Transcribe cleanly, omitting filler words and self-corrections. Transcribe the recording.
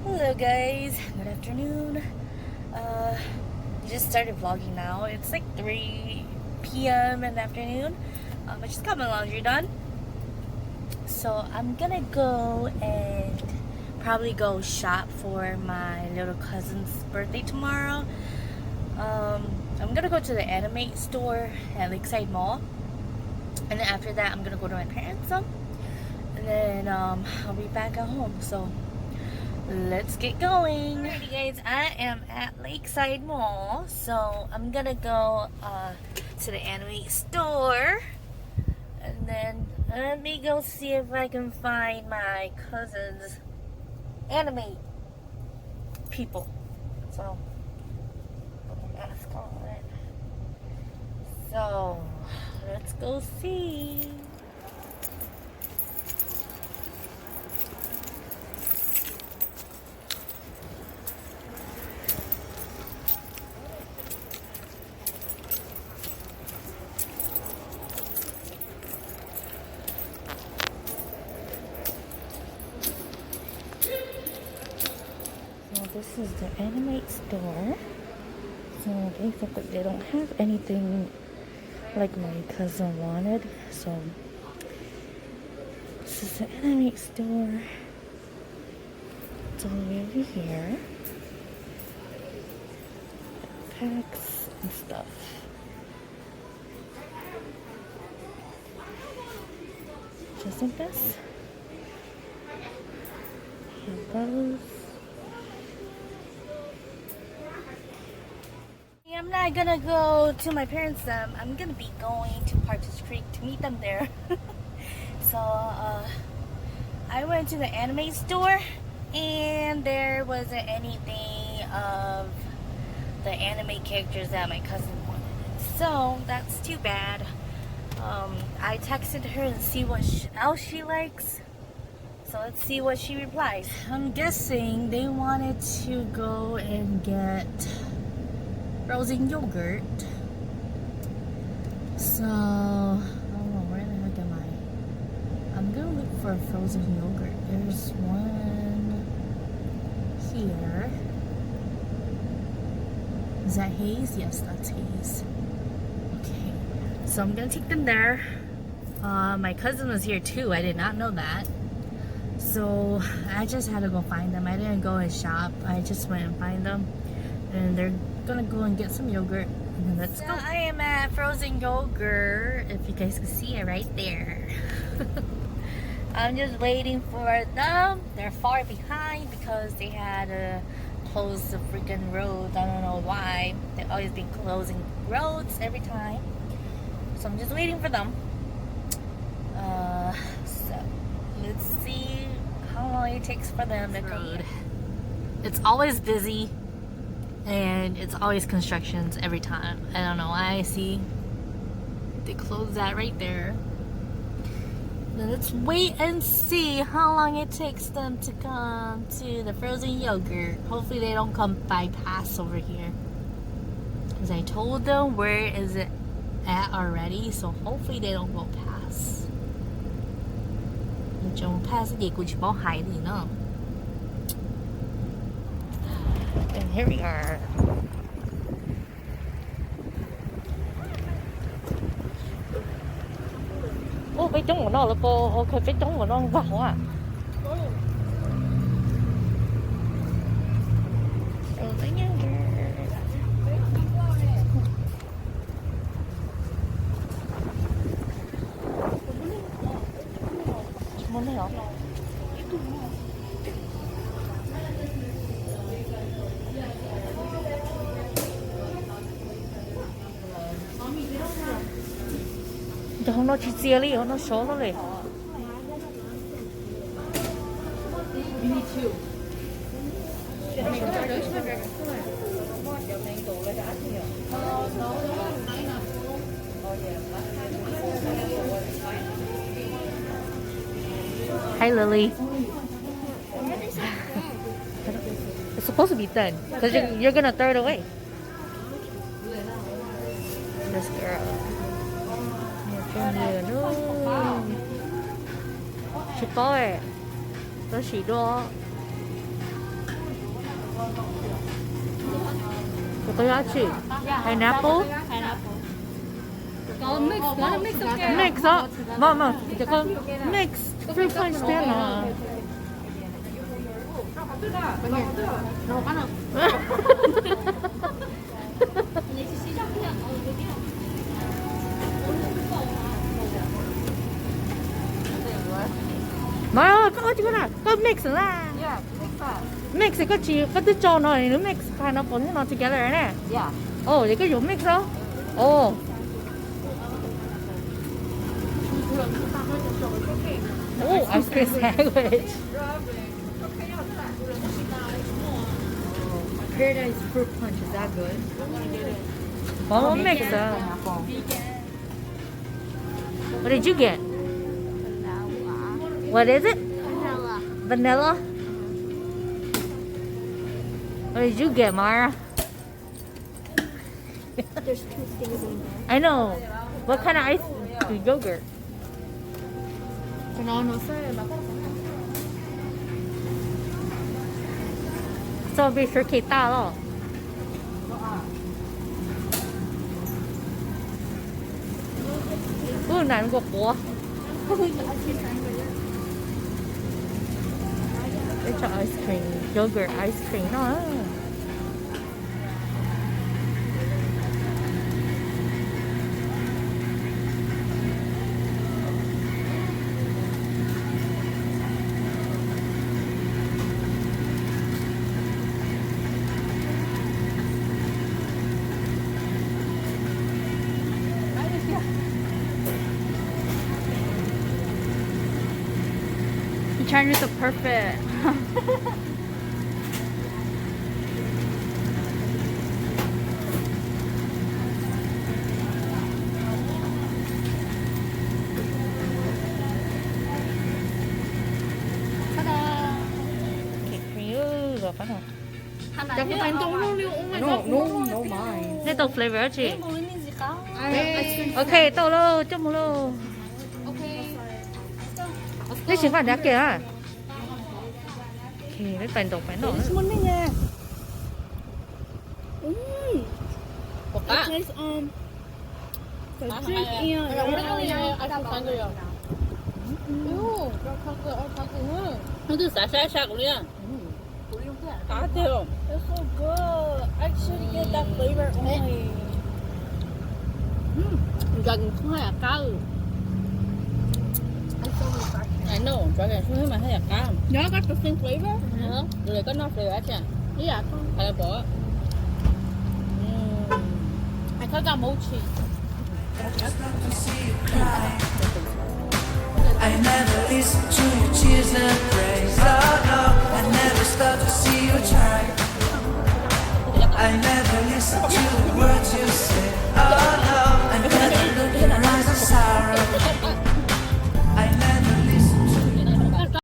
Hello guys, good afternoon. Uh, just started vlogging now. It's like 3 p.m. in the afternoon. I just got my laundry done. So I'm gonna go and probably go shop for my little cousin's birthday tomorrow. I'm gonna go to the Animate store at Lakeside Mall. And then after that, I'm gonna go to my parents' and then I'll be back at home. So let's get going. Alrighty guys, I am at Lakeside Mall, so I'm gonna go to the Anime store, and then let me go see if I can find my cousin's anime people. So put the mask on it. So let's go see. So this is the Animate store. So basically they don't have anything like my cousin wanted. So this is the Animate store. It's all the way over here. Packs and stuff. Just like this. Here goes. I'm not gonna go to my parents' I'm gonna be going to Partridge Creek to meet them there. So I went to the anime store and there wasn't anything of the anime characters that my cousin wanted. So that's too bad. I texted her and see what else she likes. So let's see what she replies. I'm guessing they wanted to go and get frozen yogurt. So, oh, where the heck am I? I'm gonna look for frozen yogurt. There's one here. Is that Hayes? Yes, that's Hayes. Okay, so I'm gonna take them there. My cousin was here too. I did not know that. So I just had to go find them. I didn't go and shop. I just went and find them. And they're gonna go and get some yogurt. And then let's go. I am at frozen yogurt. If you guys can see it right there. I'm just waiting for them. They're far behind because they had to close the freaking roads. I don't know why. They've always been closing roads every time. So I'm just waiting for them. So let's see how long it takes for them to come. It's always busy and it's always constructions every time. I don't know why. I see they close that right there. Then let's wait and see how long it takes them to come to the frozen yogurt. Hopefully they don't come bypass over here, because I told them where is it at already, so hopefully they don't go past. 仲 pass 嘢顧住幫蟹嚟咯。And here we are. Oh, 俾中我咯，老婆，我佢俾中我咯，哇好啊！冇咩有？就好多次借呢，好多鎖咗嚟。Hi, Lily. It's supposed to be done because you're gonna throw it away. This girl. Chị bói, đó chị đua. Takoyaki. Pineapple. Có mix, có mix ok. Mix á. Vâng, chỉ có mix. Fruit punch thế nào? Đâu có đâu. Mà có chứ nào? Có mix là. Yeah, mix up. Mix có chỉ có cái cho nó nó mix pineapple nó together nè. Yeah. Ồ, vậy có dùng mix đó. Ồ. Oh, ice cream sandwich. Paradise fruit punch, is that good? What mix? What did you get? What is it? Vanilla. What did you get, Mara? There's 2 things in there. I know. What kind of ice? Yogurt. Cho nó sẽ là Strawberry shortcake 大了。不难过活。It's ice cream, yogurt ice cream. Ah. You trying to do the perfect. Okay, for you. Rồi bắt đầu. Chắc phải tông luôn liệu. No mine. Đây tàu flavor chị. Okay. Okay, tàu lô, chúc mừng lô. Okay. Đây chỉ phản đã kìa. Okay, đây phải đổ phải nổ. One thing there. Ah. It tastes the drink and Nó cứ xả của nha. Cá tiêu. it's so good. I should get that flavor only. Gần không hay là cá. I know, but it's không mà hay là cá. Y'all got the same flavor? Rồi có nó flavor chứ. Yeah, hay là bỏ. I thought got mochi. I never listen to your tears and praise.